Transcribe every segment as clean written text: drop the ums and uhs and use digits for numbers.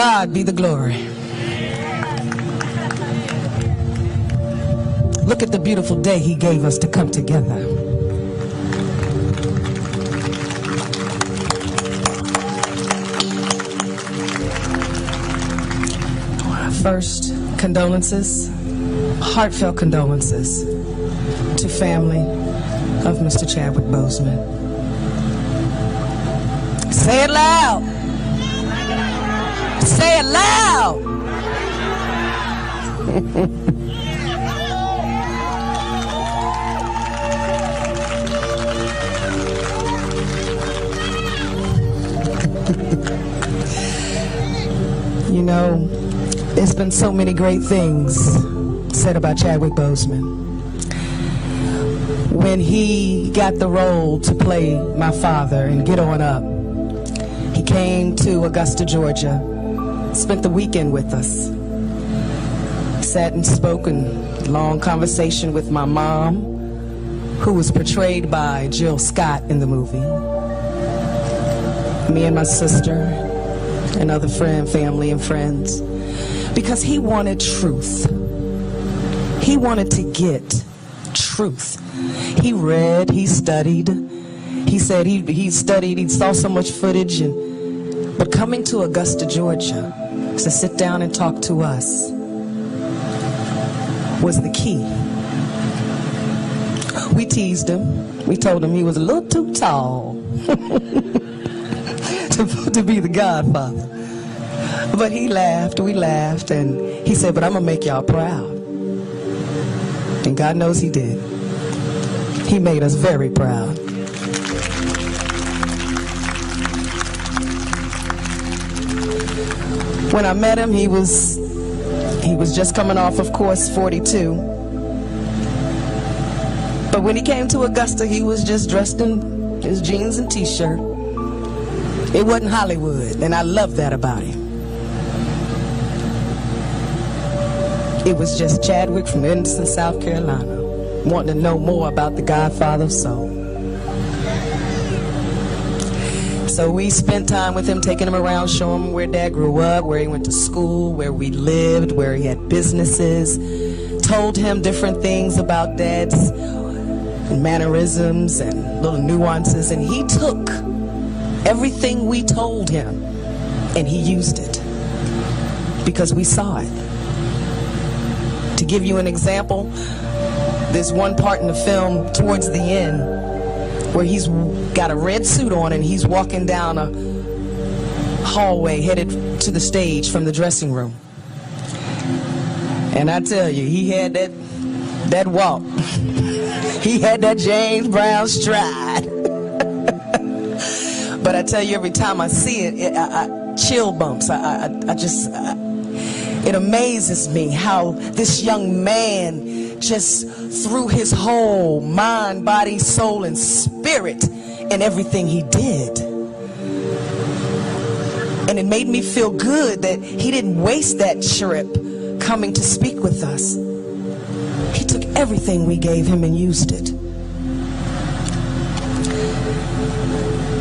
God be the glory. Look at the beautiful day he gave us to come together. First, condolences, heartfelt condolences to family of Mr. Chadwick Boseman. Say it loud. Say it loud. You know, there's been so many great things said about Chadwick Boseman. When he got the role to play my father in Get On Up, he came to Augusta, Georgia, spent the weekend with us, sat and spoke in long conversation with my mom, who was portrayed by Jill Scott in the movie, me and my sister, and other family and friends, because he wanted truth. He wanted to get truth. He read, he studied. He said he studied, he saw so much footage, but coming to Augusta, Georgia, to sit down and talk to us was the key. We teased him. We told him he was a little too tall to be the godfather. But he laughed, we laughed, and he said, but I'm gonna make y'all proud. And God knows he did. He made us very proud. When I met him, he was just coming off, of course, 42. But when he came to Augusta, he was just dressed in his jeans and t-shirt. It wasn't Hollywood, and I love that about him. It was just Chadwick from Edison, South Carolina, wanting to know more about the Godfather of Soul. So we spent time with him, taking him around, showing him where Dad grew up, where he went to school, where we lived, where he had businesses, told him different things about Dad's mannerisms and little nuances, and he took everything we told him and he used it because we saw it. To give you an example, there's one part in the film towards the end where he's got a red suit on and he's walking down a hallway headed to the stage from the dressing room. And I tell you, he had that walk. He had that James Brown stride. But I tell you, every time I see it, I chill bumps. It amazes me how this young man just threw his whole mind, body, soul, and spirit in everything he did. And it made me feel good that he didn't waste that trip coming to speak with us. He took everything we gave him and used it.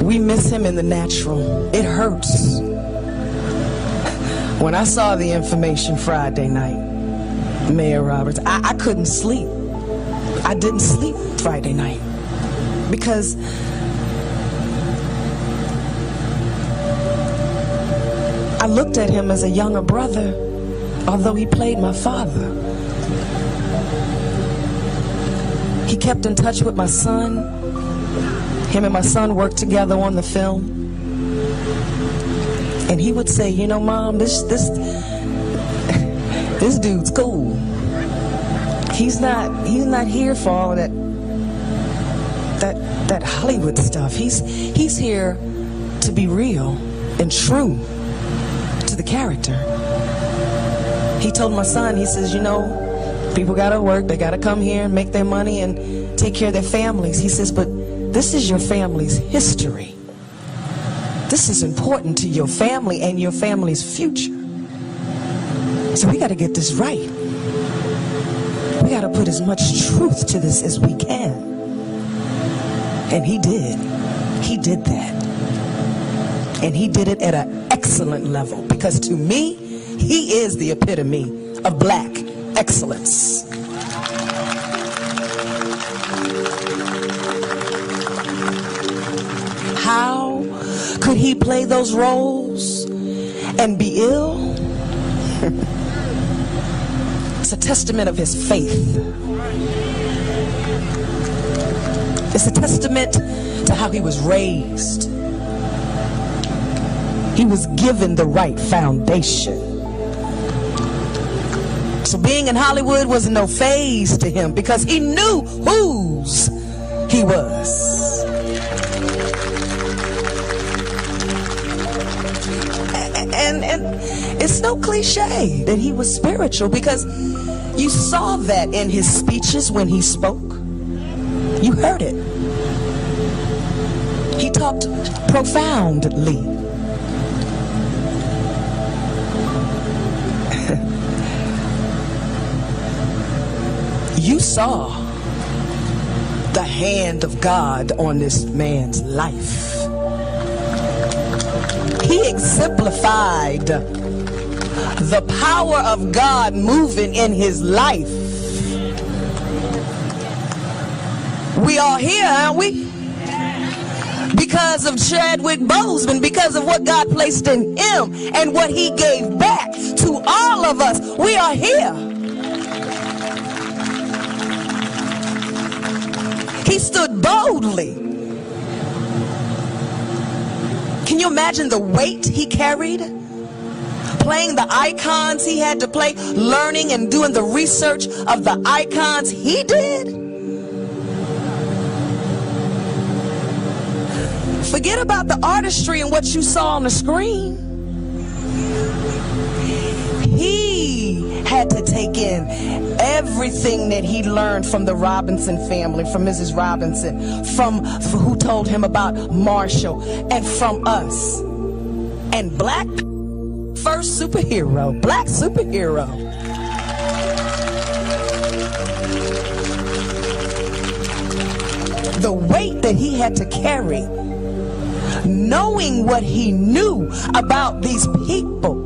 We miss him in the natural. It hurts. When I saw the information Friday night, Mayor Roberts, I couldn't sleep. I didn't sleep Friday night because I looked at him as a younger brother, although he played my father. He kept in touch with my son. Him and my son worked together on the film. And he would say, you know, Mom, this dude's cool. He's not here for all of that Hollywood stuff. He's here to be real and true to the character. He told my son, he says, you know, people gotta work, they gotta come here and make their money and take care of their families. He says, but this is your family's history. This is important to your family and your family's future. So we got to get this right. We got to put as much truth to this as we can. And he did. He did that. And he did it at an excellent level, because to me, he is the epitome of black excellence. How could he play those roles and be ill? It's a testament of his faith. It's a testament to how he was raised. He was given the right foundation. So being in Hollywood was no phase to him, because he knew whose he was. And it's no cliche that he was spiritual, because you saw that in his speeches when he spoke. You heard it. He talked profoundly. You saw the hand of God on this man's life. He exemplified the power of God moving in his life. We are here, aren't we? Because of Chadwick Boseman, because of what God placed in him and what he gave back to all of us. We are here. He stood boldly. Can you imagine the weight he carried? Playing the icons he had to play, learning and doing the research of the icons he did. Forget about the artistry and what you saw on the screen. He had to take in everything that he learned from the Robinson family, from Mrs. Robinson, from who told him about Marshall, and from us. And black first superhero, black superhero. The weight that he had to carry, knowing what he knew about these people.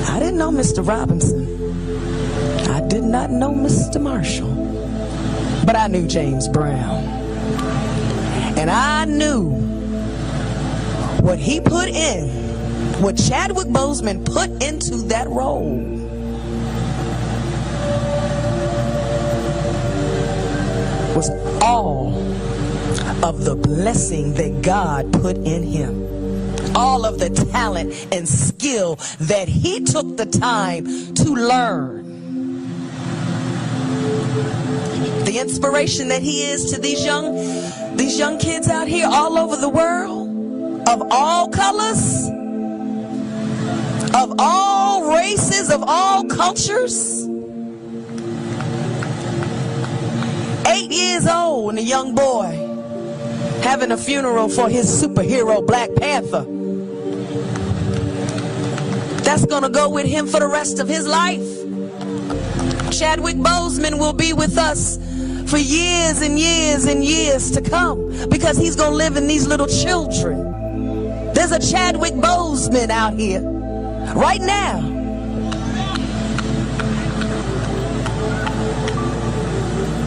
I didn't know Mr. Robinson. I did not know Mr. Marshall. But I knew James Brown. And I knew what he put in, what Chadwick Boseman put into that role. Was all of the blessing that God put in him. All of the talent and skill that he took the time to learn. The inspiration that he is to these young kids out here all over the world, of all colors, of all races, of all cultures. 8 years old and a young boy having a funeral for his superhero Black Panther. That's gonna go with him for the rest of his life. Chadwick Boseman will be with us for years and years and years to come, because he's gonna live in these little children. There's a Chadwick Boseman out here right now.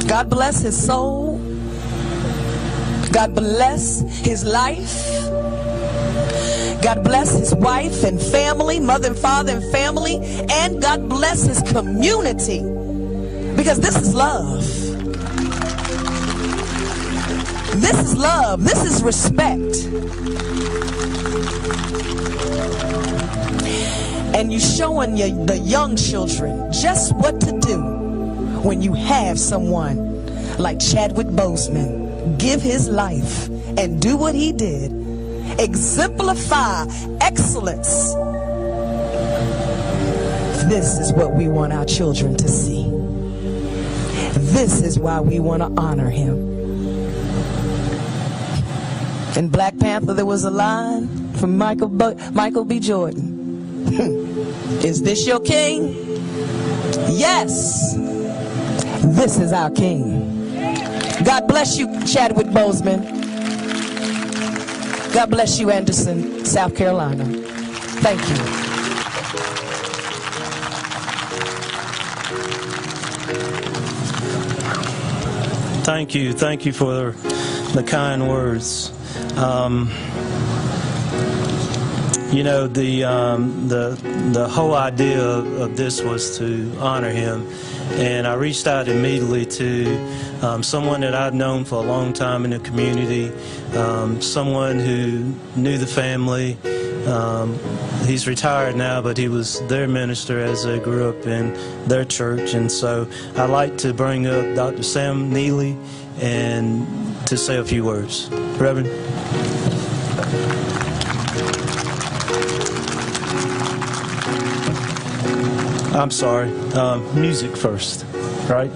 God bless his soul. God bless his life. God bless his wife and family, mother and father and family, and God bless his community, because this is love. This is love. This is respect. And you're showing the young children just what to do when you have someone like Chadwick Boseman give his life and do what he did. Exemplify excellence. This is what we want our children to see. This is why we want to honor him. In Black Panther, there was a line from Michael B. Jordan. Is this your king? Yes. This is our king. God bless you, Chadwick Boseman. God bless you, Anderson, South Carolina. Thank you. Thank you for the kind words. You know, the whole idea of this was to honor him, and I reached out immediately to someone that I've known for a long time in the community, someone who knew the family. He's retired now, but he was their minister as they grew up in their church, and so I'd like to bring up Dr. Sam Neely and to say a few words. Reverend. I'm sorry, music first, right?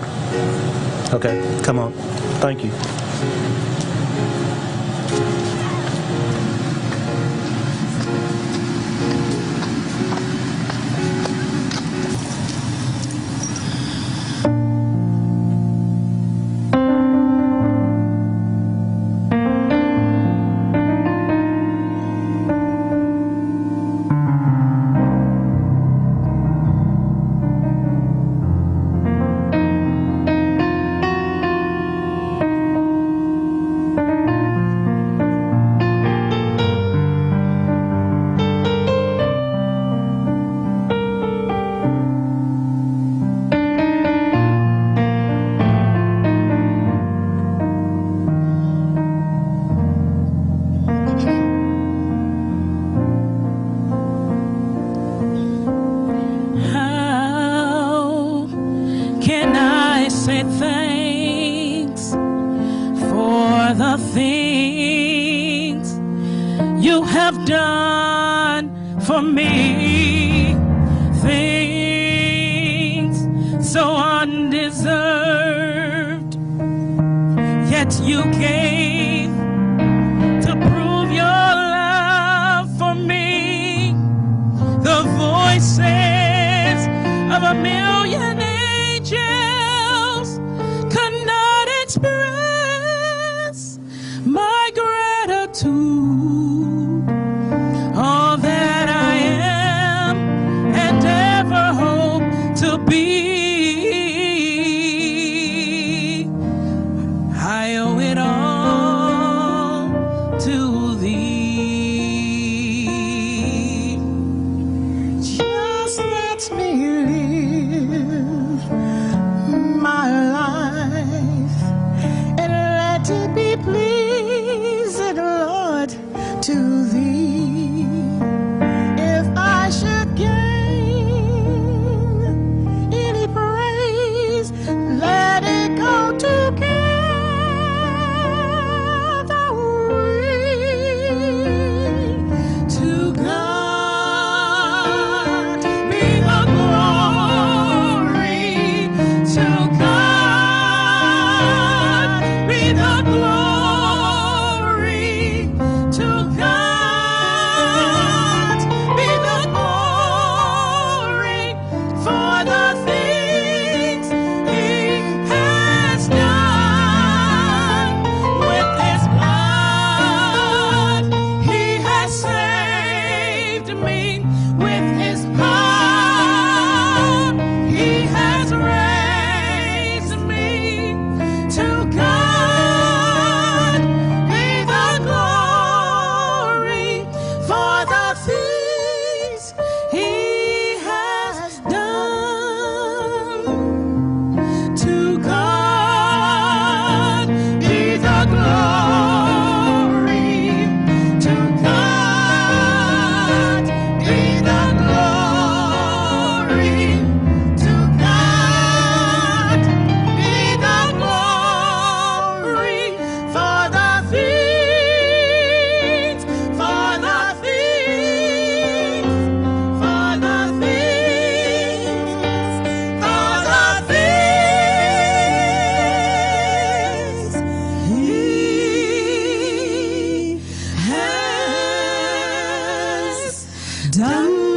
Okay, come on. Thank you. Thanks for the things you have done for me, things so undeserved, yet you gave to prove your love for me. The voices of a million angels could not express my gratitude. All that I am and ever hope to be, I owe it all to thee. Just let me live my life and let it be pleasing, Lord, to thee. If I should gain any praise, let it go to Calvary. To God be the glory. To God be the glory. To God be the glory for the things He has done. With His blood He has saved me. With His power He has raised me. To God be the glory for the things He has done. To God be the glory. To God be the glory. To God be the glory for the things, for the things, for the things, for the things He has done.